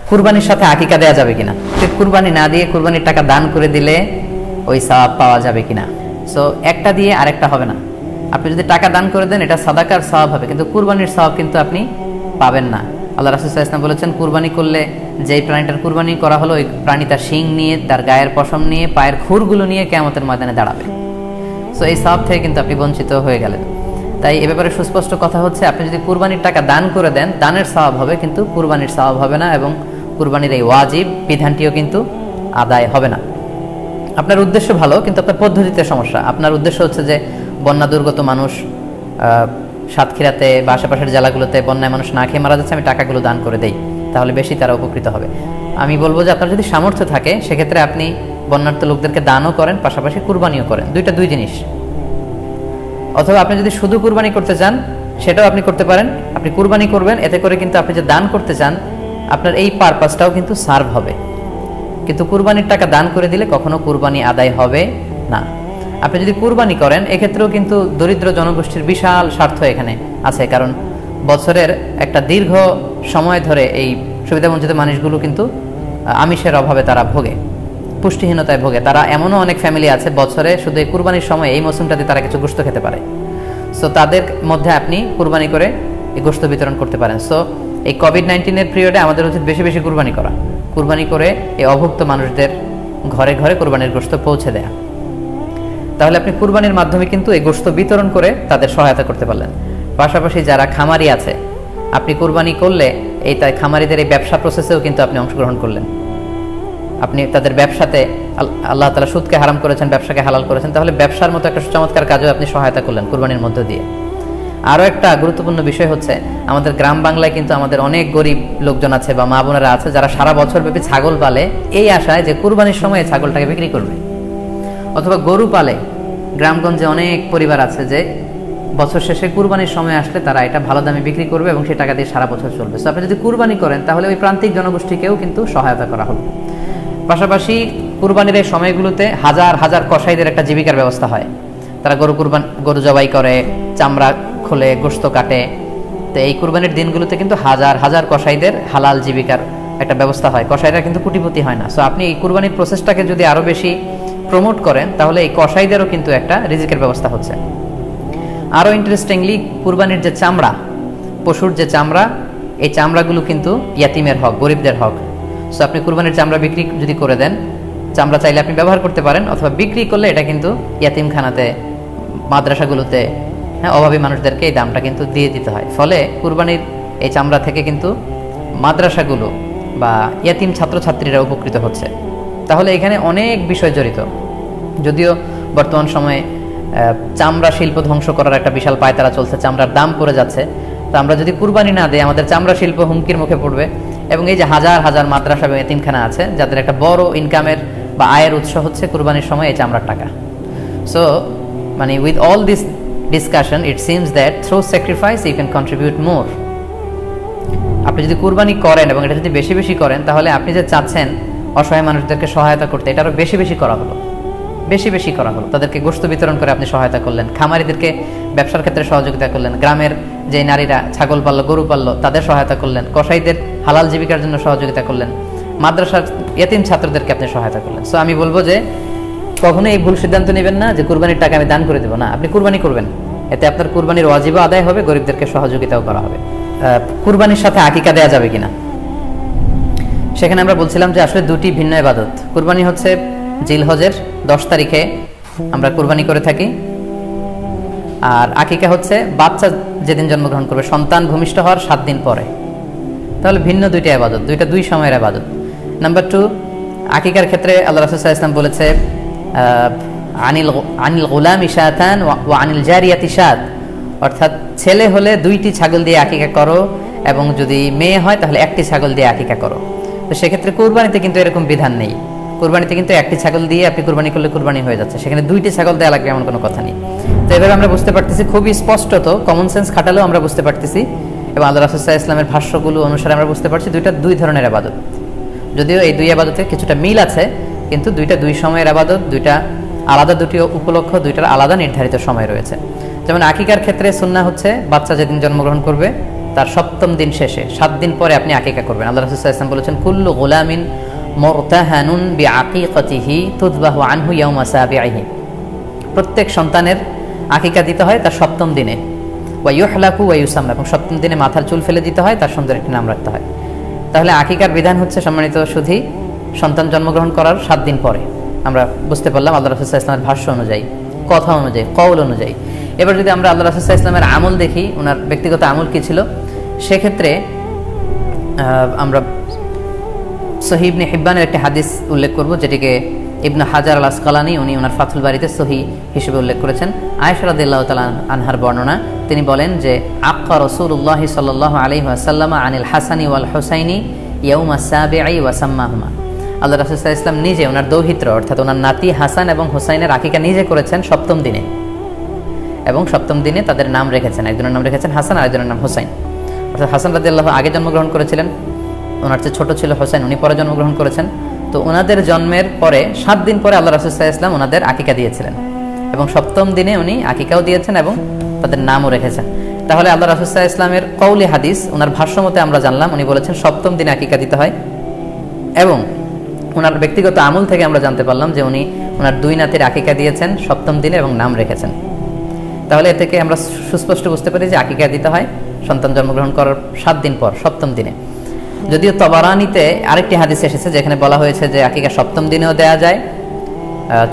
কুরবানির সাথে আকিকা দেয়া যাবে কিনা, কুরবানি না দিয়ে কুরবানির টাকা দান করে দিলে ওই সওয়াব পাওয়া যাবে কিনা। সো একটা দিয়ে আরেকটা হবে না। আপনি যদি টাকা দান করে দেন এটা সাদাকার সওয়াব হবে, কিন্তু কুরবানির সওয়াব কিন্তু আপনি পাবেন না। আল্লাহ রাসূল সাল্লাল্লাহু আলাইহি ওয়াসাল্লাম বলেছেন, কুরবানি করলে যেই প্রাণীটার কুরবানি করা হলো ওই প্রাণী তার শিং নিয়ে, তার গায়ের পশম নিয়ে, পায়ের খুরগুলো নিয়ে কিয়ামতের ময়দানে দাঁড়াবে। সো এই সওয়াব থেকে কিন্তু আপনি বঞ্চিত হয়ে গেলেন। তাই এ ব্যাপারে সুস্পষ্ট কথা হচ্ছে, আপনি যদি কুরবানির টাকা দান করে দেন, দানের সওয়াব হবে কিন্তু কুরবানির সওয়াব হবে না, এবং কুরবানির এই ওয়াজিব বিধানটিও কিন্তু আদায় হবে না। আপনার উদ্দেশ্য ভালো, কিন্তু আপনার পদ্ধতিতে সমস্যা। আপনার উদ্দেশ্য হচ্ছে যে বন্যা দুর্গত মানুষ, সাতক্ষীরাতে বা আশেপাশের জেলাগুলোতে বন্যায় মানুষ না খেয়ে মারা যাচ্ছে, আমি টাকাগুলো দান করে দেই, তাহলে বেশি তারা উপকৃত হবে। আমি বলবো যে আপনার যদি সামর্থ্য থাকে সেক্ষেত্রে আপনি বন্যার্ত লোকদেরকে দানও করেন, পাশাপাশি কুরবানিও করেন, দুইটা দুই জিনিস। অথবা আপনি যদি শুধু কুরবানি করতে চান সেটাও আপনি করতে পারেন। আপনি কুরবানি করবেন, এতে করে কিন্তু আপনি যে দান করতে চান আপনার এই পারপাসটাও কিন্তু সার্ভ হবে। কিন্তু কুরবানির টাকা দান করে দিলে কখনো কুরবানি আদায় হবে না। আপনি যদি কুরবানি করেন এক্ষেত্রেও কিন্তু দরিদ্র জনগোষ্ঠীর বিশাল স্বার্থ এখানে আছে, কারণ বছরের একটা দীর্ঘ সময় ধরে এই সুবিধাবঞ্চিত মানুষগুলো কিন্তু আমিষের অভাবে তারা ভোগে, পুষ্টিহীনতায় ভোগে। তারা এমনও অনেক ফ্যামিলি আছে বছরে শুধু এই কুরবানির সময় এই মৌসুমটাতে তারা কিছু গোশত খেতে পারে। সো তাদের মধ্যে আপনি কুরবানি করে এই গোশত বিতরণ করতে পারেন। সো এই কোভিড-19 পিরিয়ডে আমাদের উচিত বেশি বেশি কুরবানি করা, কুরবানি করে এই অভুক্ত মানুষদের ঘরে ঘরে কুরবানির গোশত পৌঁছে দেয়া। তাহলে আপনি কুরবানির মাধ্যমে কিন্তু এই গোশত বিতরণ করে তাদের সহায়তা করতে পারলেন। পাশাপাশি যারা খামারি আছে, আপনি কুরবানি করলে এই তাই খামারিদের এই ব্যবসা প্রসেসেও কিন্তু আপনি অংশগ্রহণ করলেন। আপনি তাদের ব্যবসাতে, আল্লাহ তাআলা সুদকে হারাম করেছেন, ব্যবসাকে হালাল করেছেন, তাহলে ব্যবসার মতো একটা চমৎকার কাজেও আপনি সহায়তা করলেন কুরবানির মধ্য দিয়ে। আরও একটা গুরুত্বপূর্ণ বিষয় হচ্ছে, আমাদের গ্রাম বাংলায় কিন্তু আমাদের অনেক গরিব লোকজন আছে বা মা বোনেরা আছে যারা সারা বছর ব্যাপী ছাগল পালে এই আশায় যে কুরবানির সময় ছাগলটাকে বিক্রি করবে, অথবা গরু পালে। গ্রামগঞ্জে অনেক পরিবার আছে যে বছর শেষে কুরবানির সময় আসলে তারা এটা ভালো দামে বিক্রি করবে এবং সেই টাকা দিয়ে সারা বছর চলবে। সো আপনি যদি কুরবানি করেন তাহলে ওই প্রান্তিক জনগোষ্ঠীকেও কিন্তু সহায়তা করা হবে। পাশাপাশি কুরবানির এই সময়গুলোতে হাজার হাজার কসাইদের একটা জীবিকার ব্যবস্থা হয়। তারা গরু জবাই করে, চামড়া খোলে, গোশত কাটে। তো এই কুরবানির দিনগুলোতে কিন্তু হাজার হাজার কসাইদের হালাল জীবিকার একটা ব্যবস্থা হয়। কসাইরা কিন্তু কোটিপতি হয় না। সো আপনি এই কুরবানির প্রসেসটাকে যদি আরও বেশি প্রমোট করেন তাহলে এই কসাইদেরও কিন্তু একটা রিজিকের ব্যবস্থা হচ্ছে। আরও ইন্টারেস্টিংলি, কুরবানির যে চামড়া, পশুর যে চামড়া, এই চামড়াগুলো কিন্তু ইয়াতিমের হক, গরিবদের হক। সো আপনি কুরবানির চামড়া বিক্রি যদি করে দেন, চামড়া চাইলে আপনি ব্যবহার করতে পারেন, অথবা বিক্রি করলে এটা কিন্তু ইয়াতিমখানাতে, মাদ্রাসাগুলোতে, অভাবী মানুষদেরকে এই দামটা কিন্তু দিয়ে দিতে হয়। ফলে কুরবানির এই চামড়া থেকে কিন্তু মাদ্রাসাগুলো বা ইয়াতিম ছাত্রছাত্রীরা উপকৃত হচ্ছে। তাহলে এখানে অনেক বিষয় জড়িত। যদিও বর্তমান সময়ে চামড়া শিল্প ধ্বংস করার একটা বিশাল পায়তারা চলছে, চামড়ার দাম পড়ে যাচ্ছে। তো আমরা যদি কুরবানি না দিই আমাদের চামড়া শিল্প হুমকির মুখে পড়বে। এবং এই যে হাজার হাজার মাদ্রাসা এবং এতিমখানা আছে যাদের একটা বড় ইনকামের বা আয়ের উৎস হচ্ছে কুরবানির সময় এই চামড়ার টাকা। সো মানে with all this discussion it seems that through sacrifice you can contribute more. আপনি যদি কুরবানি করেন এবং এটা যদি বেশি বেশি করেন তাহলে আপনি যে চাচ্ছেন অসহায় মানুষদেরকে সহায়তা করতে, এটা আরও বেশি বেশি করা হলো, বেশি বেশি করা হলো। তাদেরকে গোশত বিতরণ করে আপনি সহায়তা করলেন, খামারিদেরকে ব্যবসার ক্ষেত্রে সহযোগিতা করলেন, গ্রামের যে নারীরা ছাগল পাললো, গরু পাললো তাদের সহায়তা করলেন, কসাইদের হালাল জীবিকার জন্য সহযোগিতা করলেন, মাদ্রাসার ইয়েতিম ছাত্রদেরকে আপনি সহায়তা করলেন। সো আমি বলবো যে কখনো এই ভুল সিদ্ধান্ত নেবেন না যে কুরবানির টাকা আমি দান করে দেবো না। আপনি কুরবানি করবেন, এতে আপনার কুরবানির ওয়াজিবও আদায় হবে, গরিবদেরকে সহযোগিতাও করা হবে। কুরবানির সাথে আকিকা দেওয়া যাবে কিনা, সেখানে আমরা বলছিলাম যে আসলে দুটি ভিন্ন ইবাদত। কুরবানি হচ্ছে জিলহজের 10 তারিখে আমরা কুরবানি করে থাকি, আর আকিকা হচ্ছে বাচ্চা যেদিন জন্মগ্রহণ করবে, সন্তান ভূমিষ্ঠ হওয়ার 7 দিন পরে। তাহলে ভিন্ন দুইটা ইবাদত, দুইটা দুই সময়ের ইবাদত। নাম্বার 2, আকিকার ক্ষেত্রে আল্লাহ রাসূল সাল্লাল্লাহু আলাইহি ওয়াসাল্লাম বলেছে আনিল গুলামি শাতান ওয়া আনিল জারিয়াতি শাত, অর্থাৎ ছেলে হলে 2টি ছাগল দিয়ে আকিকা করো এবং যদি মেয়ে হয় তাহলে 1টি ছাগল দিয়ে আকিকা করো। তো সেক্ষেত্রে কুরবানিতে কিন্তু এরকম বিধান নেই। কুরবানিতে কিন্তু 1টি ছাগল দিয়ে আপনি কুরবানি করলে কুরবানি হয়ে যাচ্ছে, সেখানে 2টি ছাগল দেওয়া লাগবে এমন কোনো কথা নেই। তো এভাবে আমরা বুঝতে পারতেছি, খুবই স্পষ্টত কমন সেন্স খাটালেও আমরা বুঝতে পারতেছি, এবং আল্লাহ রাসূল সাল্লাল্লাহু আলাইহি ওয়াসাল্লামের ভাষ্যগুলো অনুসারে আমরা বুঝতে পারছি দুইটা দুই ধরনের ইবাদত। যদিও এই দুই ইবাদতে কিছুটা মিল আছে, কিন্তু দুইটা দুই সময়ের ইবাদত, দুইটা আলাদা, দুটি উপলক্ষ, দুইটার আলাদা নির্ধারিত সময় রয়েছে। যেমন আকিকার ক্ষেত্রে সুন্নাহ হচ্ছে বাচ্চা যেদিন জন্মগ্রহণ করবে তার সপ্তম দিন শেষে 7 দিন পরে আপনি আকিকা করবেন। আল্লাহ রাসূল সাল্লাল্লাহু আলাইহি ওয়াসাল্লাম বলেছেন, কুল্লু গুলামিন মুরতাহানুন বিআকিকাতিহি তুযবাহু আনহু ইয়াওমা সাবিহি। প্রত্যেক সন্তানের আকিকা দিতে হয় তার সপ্তম দিনে, ওয়া ইউহলাকু ওয়া ইউসাম্মা, এবং সপ্তম দিনে মাথার চুল ফেলে দিতে হয়, তার সুন্দর একটি নাম রাখতে হয়। তাহলে আকিকার বিধান হচ্ছে সম্মানিত সুধী সন্তান জন্মগ্রহণ করার 7 দিন পরে। আমরা বুঝতে পারলাম আল্লাহ রাসূল সাল্লাল্লাহু আলাইহি ওয়াসাল্লামের ভাষ্য অনুযায়ী, কথা অনুযায়ী, কওল অনুযায়ী। এবার যদি আমরা আল্লাহ রাসূল সাল্লাল্লাহু আলাইহি ওয়াসাল্লামের আমল দেখি, ওনার ব্যক্তিগত আমল কি ছিল, সেক্ষেত্রে আমরা সহিহ ইবনে হিব্বানের একটি হাদিস উল্লেখ করব, যেটিকে ইবনে হাজার আল আসকালানি উনি ওনার ফাথুল বারিতে সহিহ হিসেবে উল্লেখ করেছেন। আয়েশা রাদিয়াল্লাহু তাআলা আনহার বর্ণনা, তিনি বলেন যে আক্কা রাসূলুল্লাহ সাল্লাল্লাহু আলাইহি ওয়াসাল্লাম আনিল হাসানি ওয়াল হুসাইনি ইয়াউমা সাবিঈ ওয়া সাম্মাহুমা। আল্লাহ রাসূল সাল্লাল্লাহু আলাইহি ওয়াসাল্লাম নিজে ওনার দৌহিত্র অর্থাৎ ওনার নাতি হাসান এবং হুসাইনের আকিকা নিজে করেছেন সপ্তম দিনে, এবং সপ্তম দিনে তাদের নাম রেখেছেন। একজনের নাম রেখেছেন হাসান, আরেকজনের নাম হুসাইন। অর্থাৎ হাসান রাদিয়াল্লাহু আগে জন্মগ্রহণ করেছিলেন, ওনার চেয়ে ছোট ছিল হোসেন, উনি পরে জন্মগ্রহণ করেছেন। তো ওনাদের জন্মের পরে 7 দিন পরে আল্লাহ রাসূল সাল্লাল্লাহু আলাইহি ওয়াসাল্লাম ওনাদের আকিকা দিয়েছিলেন, এবং সপ্তম দিনে উনি আকিকাও দিয়েছেন এবং তাদের নামও রেখেছেন। তাহলে আল্লাহ রাসূল সাল্লাল্লাহু আলাইহি ওয়াসাল্লামের কওলি হাদিস, ওনার ভাষ্য মতে আমরা জানলাম উনি বলেছেন সপ্তম দিনে আকিকা দিতে হয়, এবং ওনার ব্যক্তিগত আমল থেকে আমরা জানতে পারলাম যে উনি ওনার 2 নাতির আকিকা দিয়েছেন সপ্তম দিনে এবং নাম রেখেছেন। তাহলে এ থেকে আমরা সুস্পষ্ট বুঝতে পারি যে আকিকা দিতে হয় সন্তান জন্মগ্রহণ করার 7 দিন পর, সপ্তম দিনে। যদিও তবারানিতে আরেকটি হাদিস এসেছে যেখানে বলা হয়েছে যে আকিকা সপ্তম দিনেও দেয়া যায়,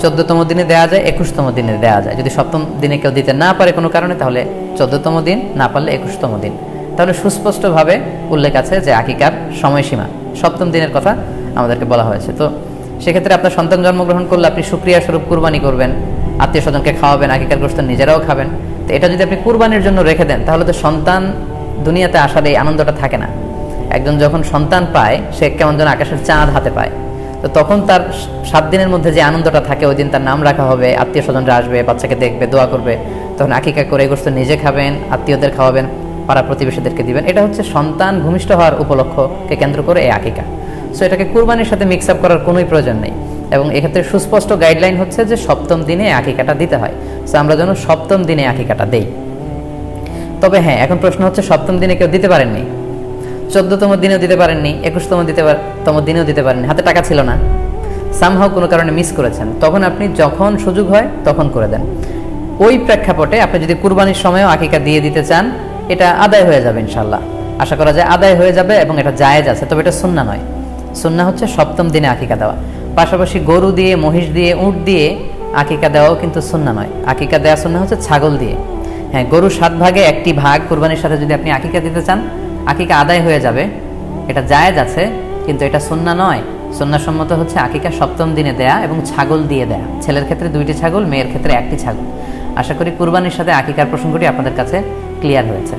14তম দিনে দেয়া যায়, 21তম দিনে দেয়া যায়। যদি সপ্তম দিনে কেউ দিতে না পারে কোনো কারণে, তাহলে 14তম দিন, না পারলে 21তম দিন। তাহলে সুস্পষ্টভাবে উল্লেখ আছে যে আকিকার সময়সীমা সপ্তম দিনের কথা আমাদেরকে বলা হয়েছে। তো সেক্ষেত্রে আপনার সন্তান জন্মগ্রহণ করলে আপনি শুকরিয়া স্বরূপ কুরবানি করবেন, আত্মীয় স্বজনকে খাওয়াবেন, আকিকার গোশত নিজেরাও খাবেন। তো এটা যদি আপনি কুরবানির জন্য রেখে দেন, তাহলে তো সন্তান দুনিয়াতে আসার এই আনন্দটা থাকে না। একজন যখন সন্তান পায়, সে কেমন যেন আকাশের চাঁদ হাতে পায়। তো তখন তার 7 দিনের মধ্যে যে আনন্দটা থাকে, ওই দিন তার নাম রাখা হবে, আত্মীয় স্বজনরা আসবে, বাচ্চাকে দেখবে, দোয়া করবে, তখন আকিকা করে গোশত নিজে খাবেন, আত্মীয়দের খাওয়াবেন, পাড়া প্রতিবেশীদেরকে দিবেন। এটা হচ্ছে সন্তান ভূমিষ্ঠ হওয়ার উপলক্ষকে কেন্দ্র করে এই আকিকা। সো এটাকে কুরবানির সাথে মিক্স আপ করার কোনোই প্রয়োজন নেই, এবং এক্ষেত্রে সুস্পষ্ট গাইডলাইন হচ্ছে যে সপ্তম দিনে আকিকাটা দিতে হয়। সো আমরা যেন সপ্তম দিনে আকিকাটা দেই। তবে হ্যাঁ, এখন প্রশ্ন হচ্ছে সপ্তম দিনে কেউ দিতে পারেননি, 14তম দিনেও দিতে পারেননি, 21তম দিনেও দিতে পারেননি, হাতে টাকা ছিল না, সামহাও কোনো কারণে মিস করেছেন, তখন আপনি যখন সুযোগ হয় তখন করে দেন। ওই প্রেক্ষাপটে আপনি যদি কুরবানির সময়ও আকিকা দিয়ে দিতে চান, এটা আদায় হয়ে যাবে ইনশাআল্লাহ, আশা করা যায় আদায় হয়ে যাবে, এবং এটা জায়েজ আছে। তবে এটা সুন্নাহ নয়। সুন্নাহ হচ্ছে সপ্তম দিনে আকিকা দেওয়া। পাশাপাশি গরু দিয়ে, মহিষ দিয়ে, উট দিয়ে আকিকা দেওয়াও কিন্তু সুন্নাহ নয়। আকিকা দেওয়া সুন্নাহ হচ্ছে ছাগল দিয়ে। হ্যাঁ, গরু 7 ভাগে একটি ভাগ কুরবানির সাথে যদি আপনি আকিকা দিতে চান, আকিকা আদায় হয়ে যাবে, এটা জায়েজ আছে, কিন্তু এটা সুন্নাহ নয়। সুন্নাহসম্মত হচ্ছে আকিকা সপ্তম দিনে দেয়া এবং ছাগল দিয়ে দেয়া। ছেলের ক্ষেত্রে 2টি ছাগল, মেয়ের ক্ষেত্রে 1টি ছাগল। আশা করি কুরবানির সাথে আকিকার প্রসঙ্গটি আপনাদের কাছে ক্লিয়ার হয়েছে।